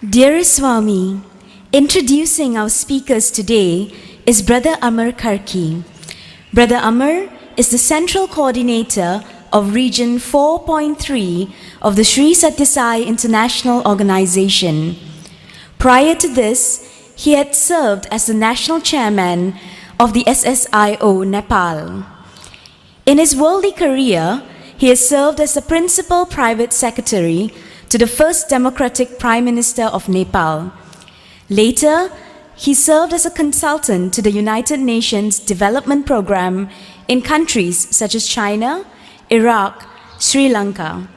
Dearest Swami, introducing our speakers today is Brother Amar Karki. Brother Amar is the Central Coordinator of Region 4.3 of the Sri Sathya Sai International Organization. Prior to this, he had served as the National Chairman of the SSIO Nepal. In his worldly career, he has served as the Principal Private Secretary to the first Democratic Prime Minister of Nepal. Later, he served as a consultant to the United Nations Development Program in countries such as China, Iraq, Sri Lanka.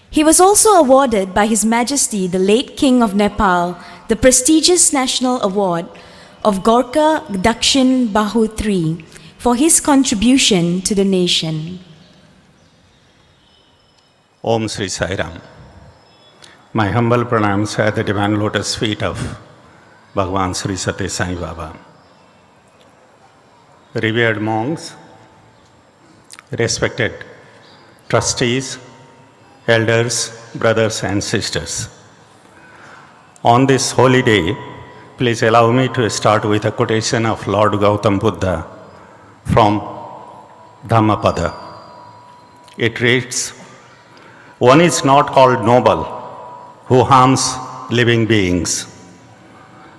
He was also awarded by His Majesty the late King of Nepal the prestigious National Award of Gorkha Dakshin Bahu III for his contribution to the nation. Om Sri Sairam. My humble pranams at the divine lotus feet of Bhagavan Sri Sathya Sai Baba. Revered monks, respected trustees, elders, brothers and sisters. On this holy day, please allow me to start with a quotation of Lord Gautam Buddha from Dhammapada. It reads, "One is not called noble who harms living beings.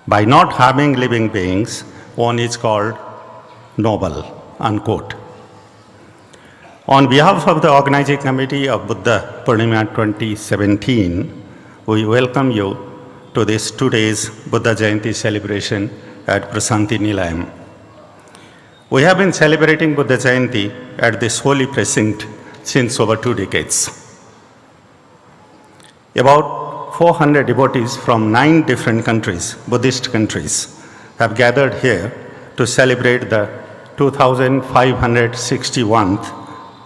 By not harming living beings, one is called noble," unquote. On behalf of the organizing committee of Buddha Purnima 2017, we welcome you to this 2 days Buddha Jayanti celebration at Prashanti Nilayam. We have been celebrating Buddha Jayanti at this holy precinct since over 2 decades. About 400 devotees from 9 different countries, Buddhist countries, have gathered here to celebrate the 2561th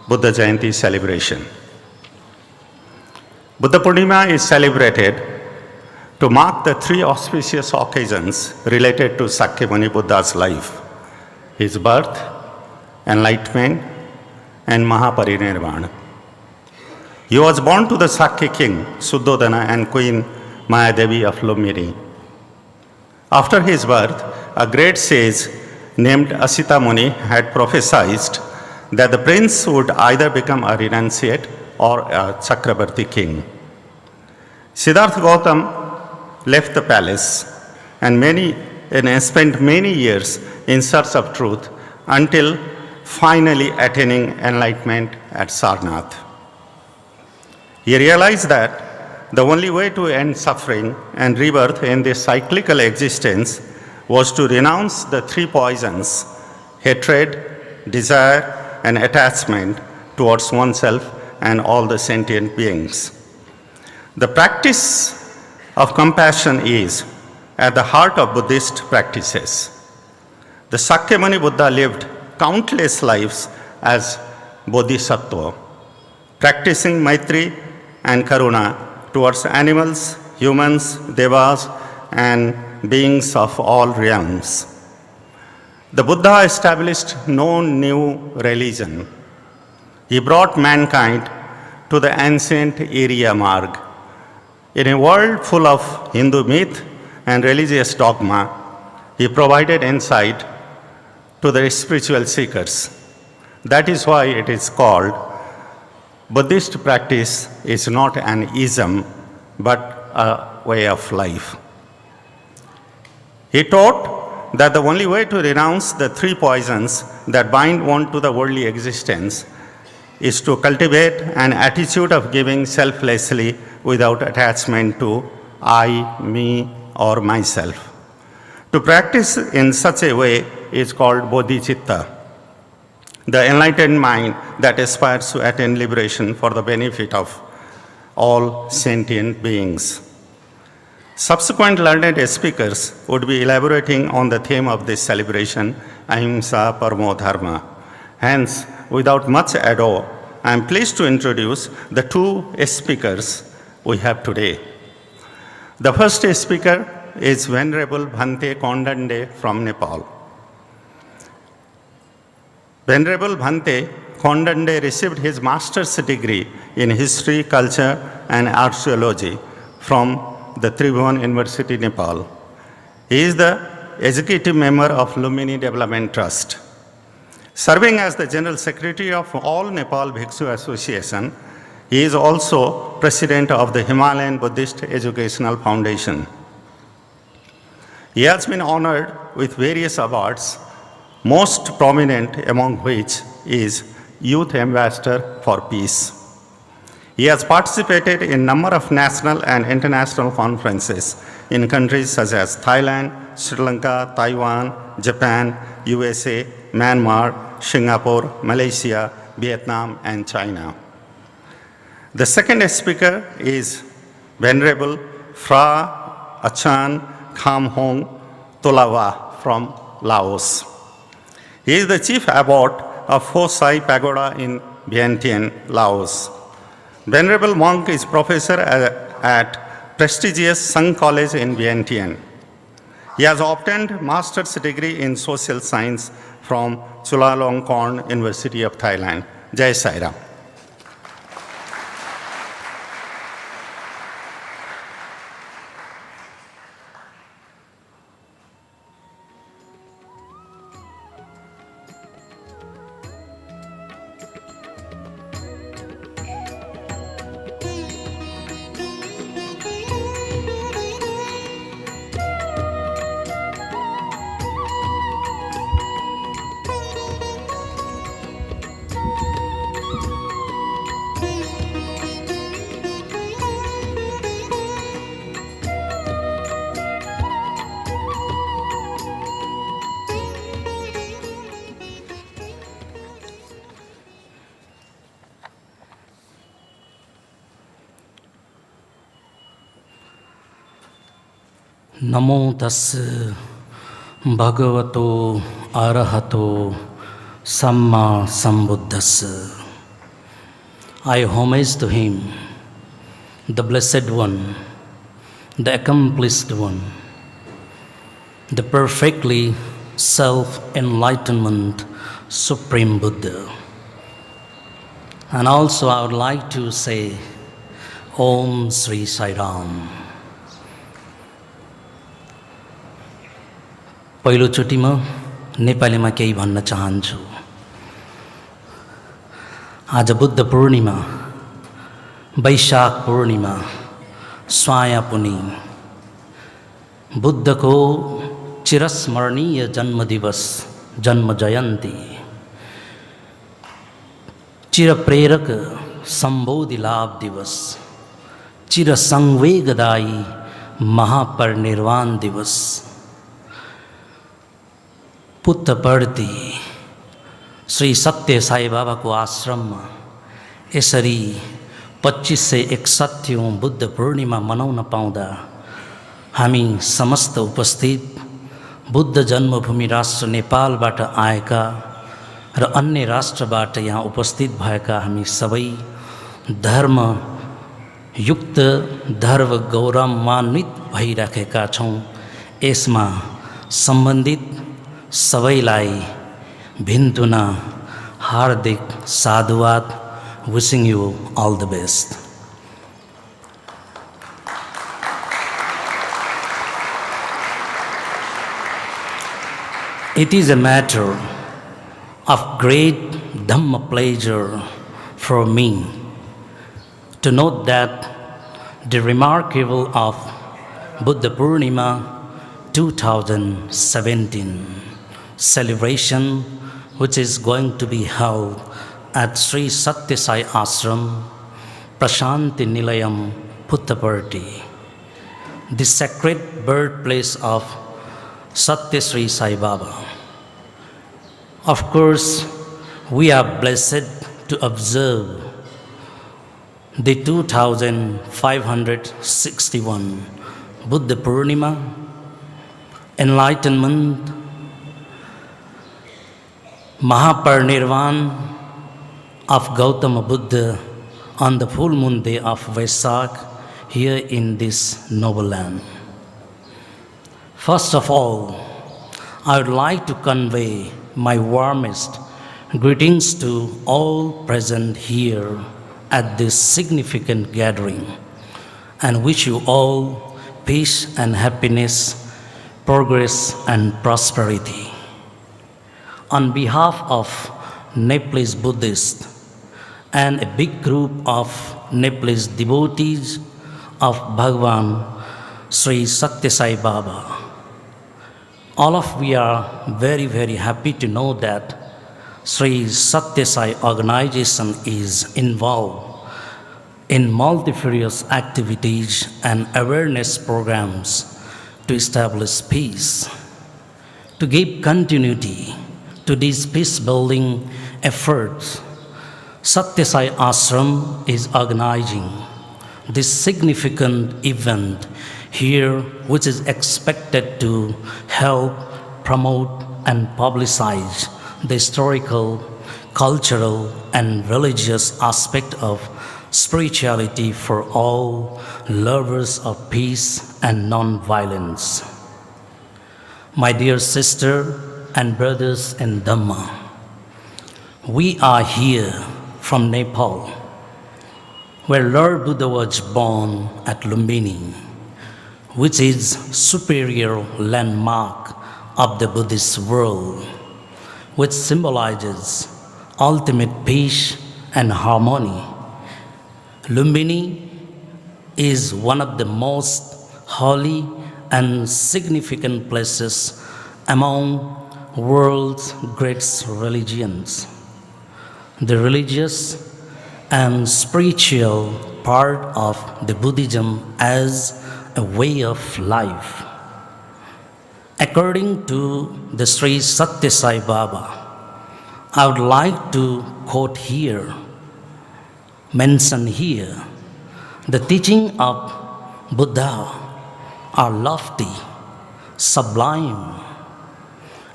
Buddha Jayanti celebration. Buddha Purnima is celebrated to mark the 3 auspicious occasions related to Sakyamuni Buddha's life: his birth, enlightenment, and Mahaparinirvana. He was born to the Sakya king, Suddhodana, and Queen Mayadevi of Lumbini. After his birth, a great sage named Asita Muni had prophesied that the prince would either become a renunciate or a Chakrabarti king. Siddhartha Gautam left the palace and spent many years in search of truth until finally attaining enlightenment at Sarnath. He realized that the only way to end suffering and rebirth in this cyclical existence was to renounce the 3 poisons: hatred, desire, and attachment towards oneself and all the sentient beings. The practice of compassion is at the heart of Buddhist practices. The Sakyamuni Buddha lived countless lives as Bodhisattva, practicing Maitri and Karuna towards animals, humans, devas, and beings of all realms. The Buddha established no new religion. He brought mankind to the ancient Arya Marg. In a world full of Hindu myth and religious dogma, he provided insight to the spiritual seekers. That is why it is called Buddhist practice is not an ism, but a way of life. He taught that the only way to renounce the 3 poisons that bind one to the worldly existence is to cultivate an attitude of giving selflessly without attachment to I, me, or myself. To practice in such a way is called bodhicitta, the enlightened mind that aspires to attain liberation for the benefit of all sentient beings. Subsequent learned speakers would be elaborating on the theme of this celebration, Ahimsa Paramo Dharma. Hence, without much ado, I am pleased to introduce the 2 speakers we have today. The first speaker is Venerable Bhante Kondanya from Nepal. Venerable Bhante Kondanya received his master's degree in history, culture, and archaeology from the Tribhuvan University, Nepal. He is the executive member of Lumini Development Trust. Serving as the General Secretary of All Nepal Bhikshu Association, he is also President of the Himalayan Buddhist Educational Foundation. He has been honored with various awards, most prominent among which is Youth Ambassador for Peace. He has participated in a number of national and international conferences in countries such as Thailand, Sri Lanka, Taiwan, Japan, USA, Myanmar, Singapore, Malaysia, Vietnam, and China. The second speaker is Venerable Phra Achan Kham Hong Tolawa from Laos. He is the chief abbot of Pho Sai Pagoda in Vientiane, Laos. Venerable monk is professor at prestigious Sung College in Vientiane. He has obtained master's degree in social science from Chulalongkorn University of Thailand. Jai Sairam. Namo tassa bhagavato arahato samma sambuddhassa. I homage to him, the Blessed One, the Accomplished One, the perfectly self-enlightenment Supreme Buddha. And also I would like to say, Om Sri Sairam. पहिलोचोटि म नेपालीमा केही भन्न चाहन्छु। आज Buddha Purnima, Vaishakh Purnima, Sawaya पुनी, बुद्धको चिरस्मरणीय जन्म दिवस, जन्म जयन्ती, चिरप्रेरक सम्बोधि लाभ दिवस, चिरसंवेगदायी महापरिनिर्वाण दिवस, पुत्तपर्ती श्री सत्य साई बाबा को आश्रम में यसरी 2561 बुद्ध पूर्णिमा मनाउन पाउँदा हामी समस्त उपस्थित बुद्ध जन्मभूमि राष्ट्र नेपालबाट आएका र अन्य राष्ट्रबाट यहाँ उपस्थित भएका हामी सबै धर्म युक्त धर्म गौरवान्वित भइराखेका छौं। यसमा सम्बन्धित सबैलाई भिन्तुना हार्दिक साधुवाद। Wishing you all the best. It is a matter of great Dhamma pleasure for me to note that the remarkable of Buddha Purnima 2017 celebration, which is going to be held at Sri Satya Sai Ashram, Prashanti Nilayam, Puttaparthi, the sacred birthplace of Satya Sri Sai Baba. Of course, we are blessed to observe the 2561 Buddha Purnima, enlightenment, Mahaparinirvan of Gautama Buddha on the full moon day of Vaisakh here in this noble land. First of all, I would like to convey my warmest greetings to all present here at this significant gathering and wish you all peace and happiness, progress and prosperity. On behalf of Nepalese Buddhists and a big group of Nepalese devotees of Bhagavan Sri Satya Sai Baba, all of we are very, very happy to know that Sri Satya Sai organization is involved in multifarious activities and awareness programs to establish peace. To give continuity to these peace-building efforts, Satya Sai Ashram is organizing this significant event here, which is expected to help promote and publicize the historical, cultural, and religious aspect of spirituality for all lovers of peace and non-violence. My dear sister and brothers in Dhamma, we are here from Nepal, where Lord Buddha was born at Lumbini, which is superior landmark of the Buddhist world, which symbolizes ultimate peace and harmony. Lumbini is one of the most holy and significant places among world's great religions. The religious and spiritual part of the Buddhism as a way of life. According to the Sri Satya Sai Baba, I would like to quote here, mention here, the teaching of Buddha are lofty, sublime,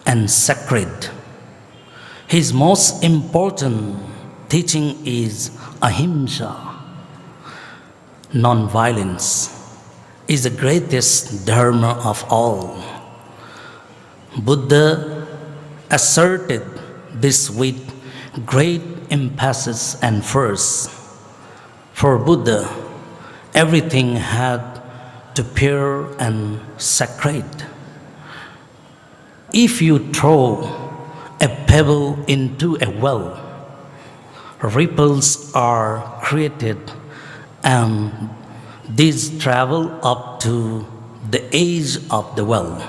and sacred. His most important teaching is ahimsa. Non-violence is the greatest dharma of all. Buddha asserted this with great emphasis and force. For Buddha, everything had to pure and sacred. If you throw a pebble into a well, ripples are created and these travel up to the edge of the well.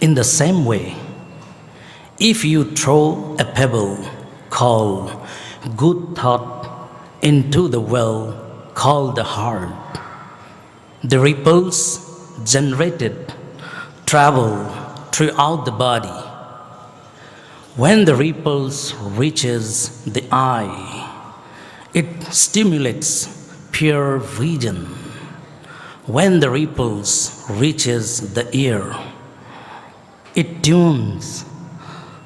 In the same way, if you throw a pebble called good thought into the well called the heart, the ripples generated travel throughout the body. When the ripples reaches the eye, it stimulates pure vision. When the ripples reaches the ear, it tunes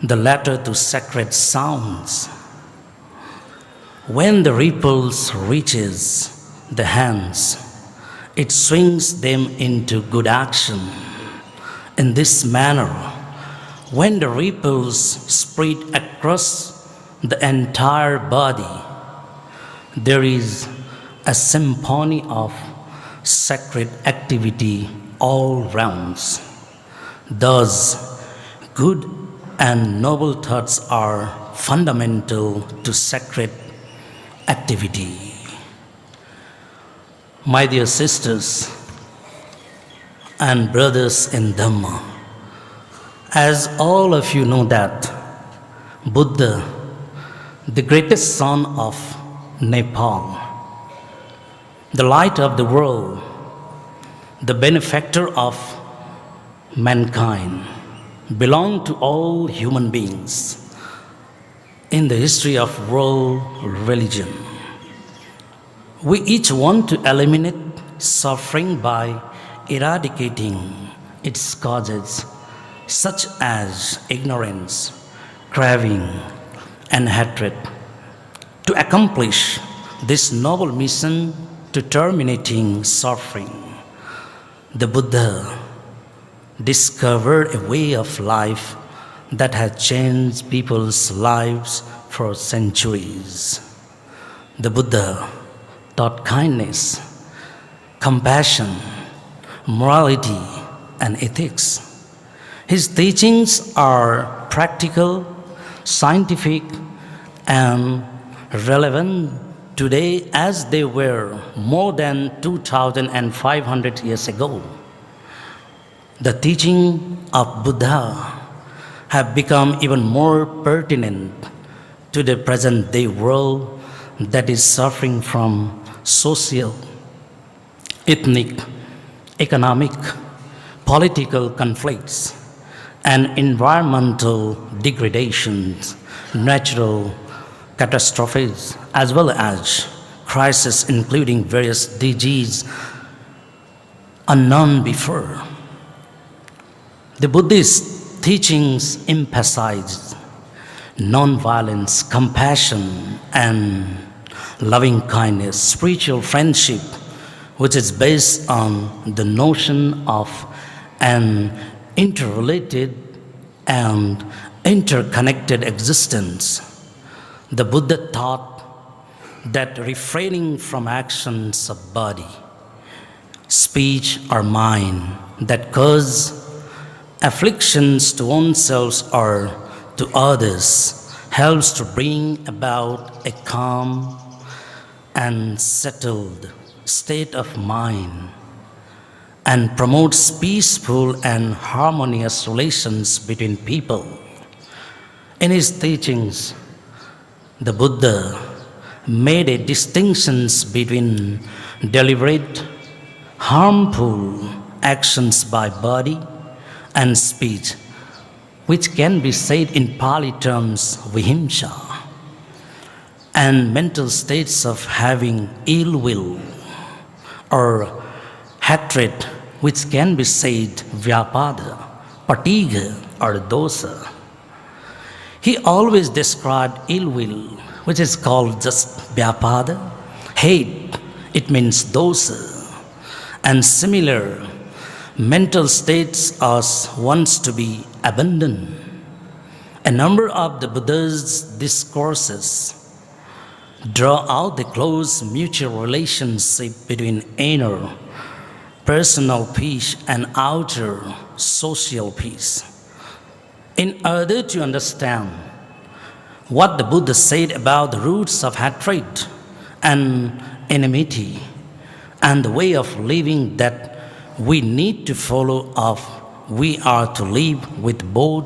the latter to sacred sounds. When the ripples reaches the hands, it swings them into good action. In this manner, when the ripples spread across the entire body, there is a symphony of sacred activity all rounds. Thus, good and noble thoughts are fundamental to sacred activity. My dear sisters and brothers in Dhamma, as all of you know that Buddha, the greatest son of Nepal, the light of the world, the benefactor of mankind, belong to all human beings in the history of world religion. We each want to eliminate suffering by eradicating its causes, such as ignorance, craving, and hatred. To accomplish this noble mission to terminating suffering, the Buddha discovered a way of life that has changed people's lives for centuries. The Buddha taught kindness, compassion, morality, and ethics. His teachings are practical, scientific, and relevant today as they were more than 2,500 years ago. The teaching of Buddha have become even more pertinent to the present day world that is suffering from social, ethnic, economic, political conflicts, and environmental degradations, natural catastrophes, as well as crises including various diseases unknown before. The Buddhist teachings emphasize non-violence, compassion, and loving kindness, spiritual friendship, which is based on the notion of an interrelated and interconnected existence. The Buddha taught that refraining from actions of body, speech, or mind that cause afflictions to oneself or to others helps to bring about a calm and settled state of mind and promotes peaceful and harmonious relations between people. In his teachings, the Buddha made a distinction between deliberate, harmful actions by body and speech, which can be said in Pali terms vihimsa, and mental states of having ill will or hatred, which can be said vyapada, patiga, or dosa. He always described ill will, which is called just vyapada, hate, it means dosa, and similar mental states as wants to be abandoned. A number of the Buddha's discourses draw out the close mutual relationship between inner personal peace and outer social peace. In order to understand what the Buddha said about the roots of hatred and enmity and the way of living that we need to follow we are to live with both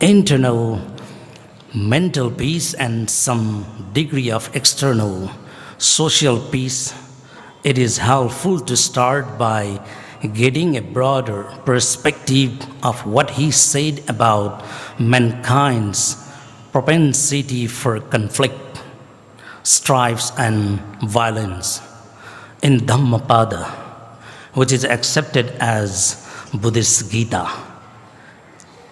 internal mental peace and some degree of external social peace. It is helpful to start by getting a broader perspective of what he said about mankind's propensity for conflict, strife, and violence in Dhammapada, which is accepted as Buddhist Gita.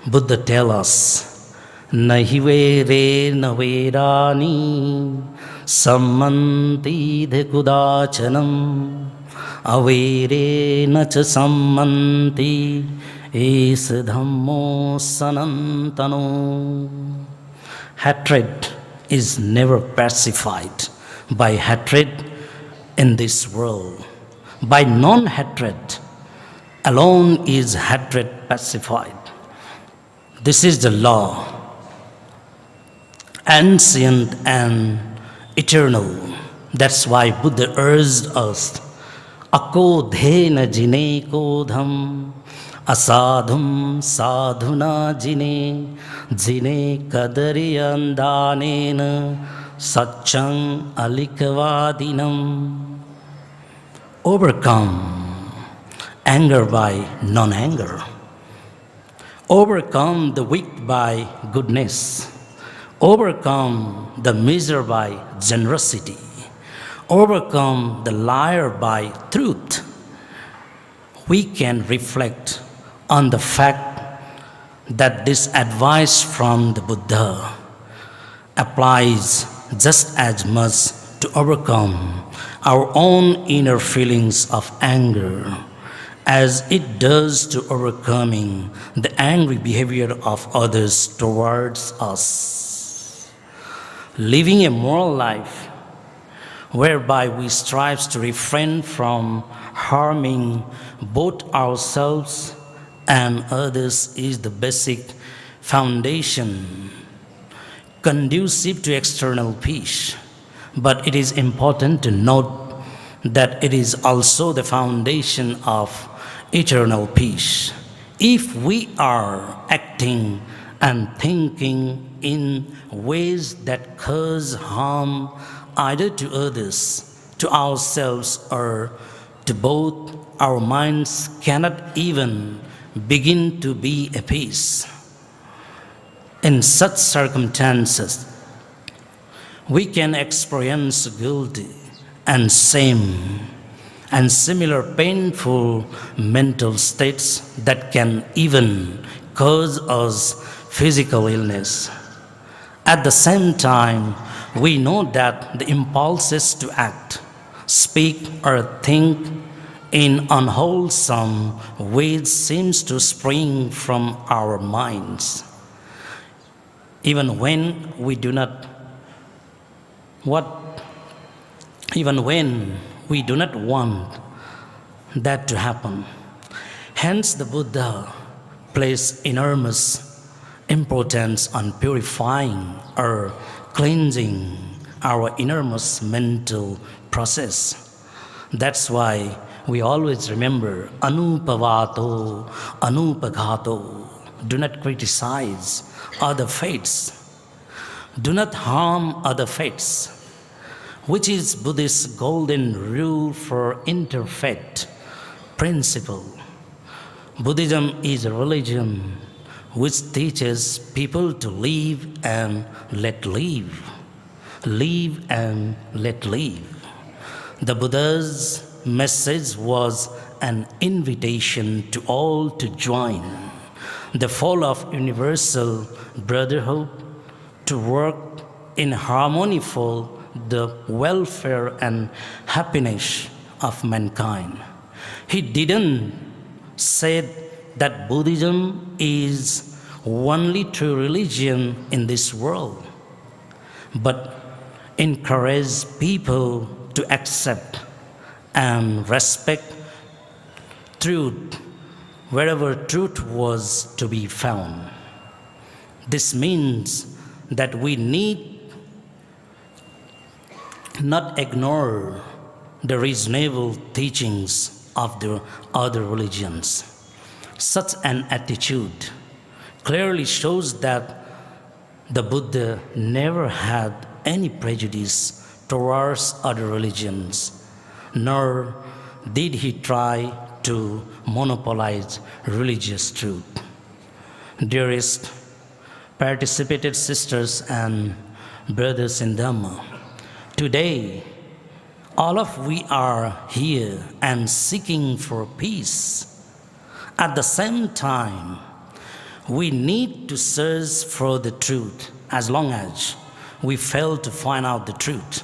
Buddha tells us, Nahi vere na verani sammanti de kudachanam avere na cha sammanti es dhammo sanantano. Hatred is never pacified by hatred in this world. By non-hatred alone is hatred pacified. This is the law, ancient and eternal. That's why Buddha urged us, akodhena jine kodham, asadhum sadhuna jine, jine kadari andanena, satchang alikavadinam. Overcome anger by non-anger. Overcome the weak by goodness. Overcome the miser by generosity. Overcome the liar by truth. We can reflect on the fact that this advice from the Buddha applies just as much to overcome our own inner feelings of anger as it does to overcoming the angry behavior of others towards us. Living a moral life whereby we strive to refrain from harming both ourselves and others is the basic foundation conducive to external peace. But it is important to note that it is also the foundation of eternal peace. If we are acting and thinking in ways that cause harm either to others, to ourselves, or to both, our minds cannot even begin to be at peace. In such circumstances, we can experience guilt and shame and similar painful mental states that can even cause us physical illness. At the same time, we know that the impulses to act, speak, or think in unwholesome ways seems to spring from our minds. Even when we do not want that to happen. Hence, the Buddha placed enormous importance on purifying or cleansing our innermost mental process. That's why we always remember anupavato, anupagato. Do not criticize other faiths. Do not harm other faiths, which is Buddhist golden rule for interfaith principle. Buddhism is a religion which teaches people to live and let live. Live and let live. The Buddha's message was an invitation to all to join the fall of universal brotherhood, to work in harmony for the welfare and happiness of mankind. He didn't say that Buddhism is only true religion in this world, but encourage people to accept and respect truth wherever truth was to be found. This means that we need not ignore the reasonable teachings of the other religions. Such an attitude clearly shows that the Buddha never had any prejudice towards other religions, nor did he try to monopolize religious truth. Dearest participated sisters and brothers in Dhamma, today all of we are here and seeking for peace. At the same time, we need to search for the truth. As long as we fail to find out the truth,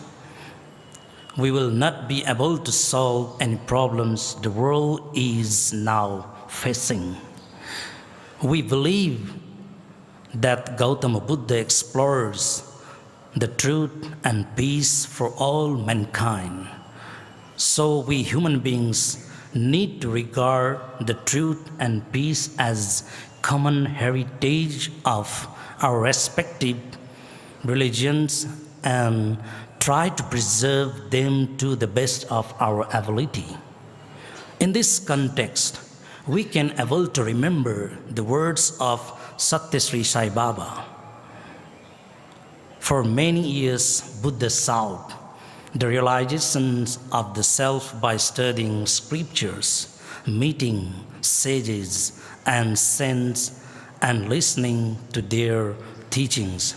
we will not be able to solve any problems the world is now facing. We believe that Gautama Buddha explores the truth and peace for all mankind. So we human beings need to regard the truth and peace as common heritage of our respective religions and try to preserve them to the best of our ability. In this context, we can able to remember the words of Satyasri Sai Baba. For many years, Buddha sought the realizations of the self by studying scriptures, meeting sages and saints, and listening to their teachings.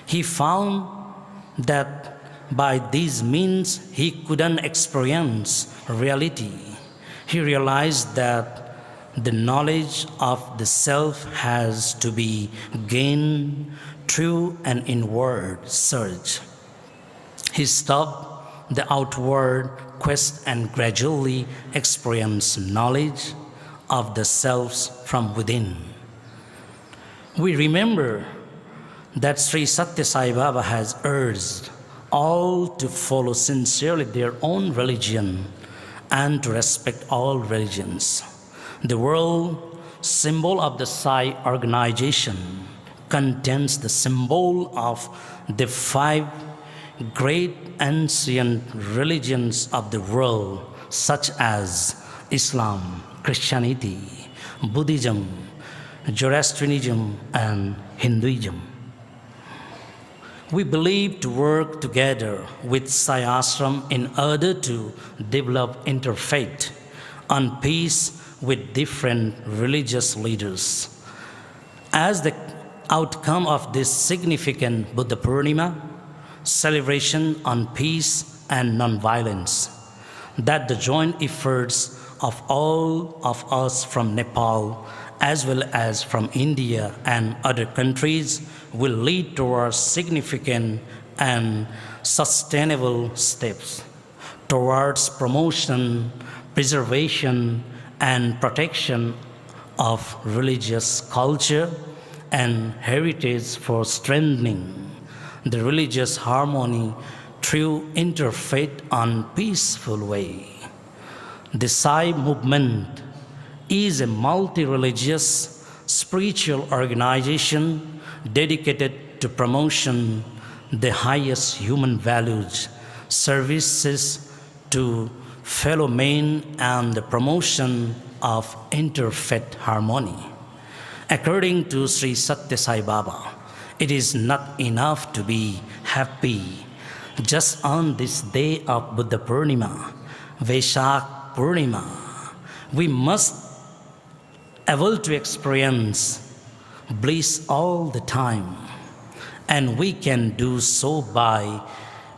He found that by these means he couldn't experience reality. He realized that the knowledge of the self has to be gained through an inward search. He stopped the outward quest and gradually experienced knowledge of the selves from within. We remember that Sri Satya Sai Baba has urged all to follow sincerely their own religion and to respect all religions. The world symbol of the Sai organization contains the symbol of the 5 great ancient religions of the world, such as Islam, Christianity, Buddhism, Zoroastrianism, and Hinduism. We believe to work together with Sai Ashram in order to develop interfaith and peace with different religious leaders. As the outcome of this significant Buddha Purnima celebration on peace and non-violence, that the joint efforts of all of us from Nepal as well as from India and other countries will lead towards significant and sustainable steps towards promotion, preservation, and protection of religious culture and heritage for strengthening the religious harmony through interfaith and peaceful way. The Sai movement is a multi-religious spiritual organization dedicated to promotion the highest human values, services to fellow men, and the promotion of interfaith harmony. According to Sri Satya Sai Baba, it is not enough to be happy just on this day of Buddha Purnima, Vaishak Purnima. We must able to experience bliss all the time, and we can do so by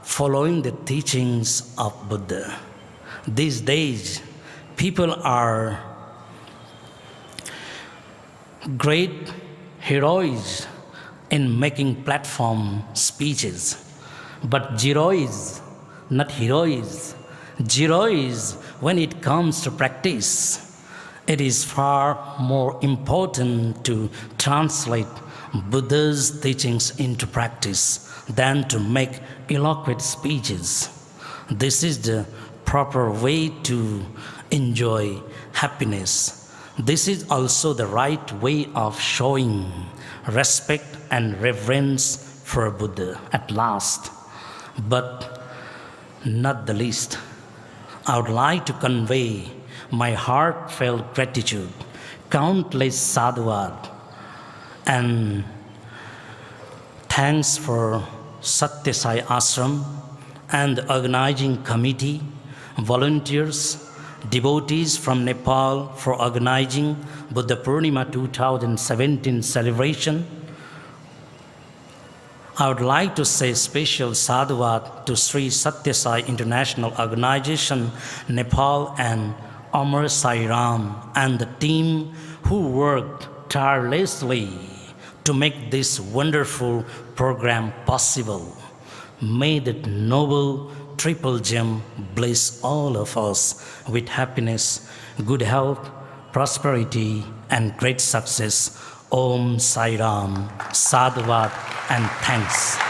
following the teachings of Buddha. These days, people are great heroes in making platform speeches, but zero is not heroes. Zero is when it comes to practice. It is far more important to translate Buddha's teachings into practice than to make eloquent speeches. This is the proper way to enjoy happiness. This is also the right way of showing respect and reverence for Buddha at last. But not the least, I would like to convey my heartfelt gratitude, countless sadhuvat, and thanks for Satya Sai Ashram and the organizing committee, volunteers, devotees from Nepal for organizing Buddha Purnima 2017 celebration. I would like to say special sadhuvat to Sri Satya Sai International Organization, Nepal, and Amar Sairam and the team who worked tirelessly to make this wonderful program possible. May that noble triple gem bless all of us with happiness, good health, prosperity, and great success. Om Sairam, sadhuvat, and thanks.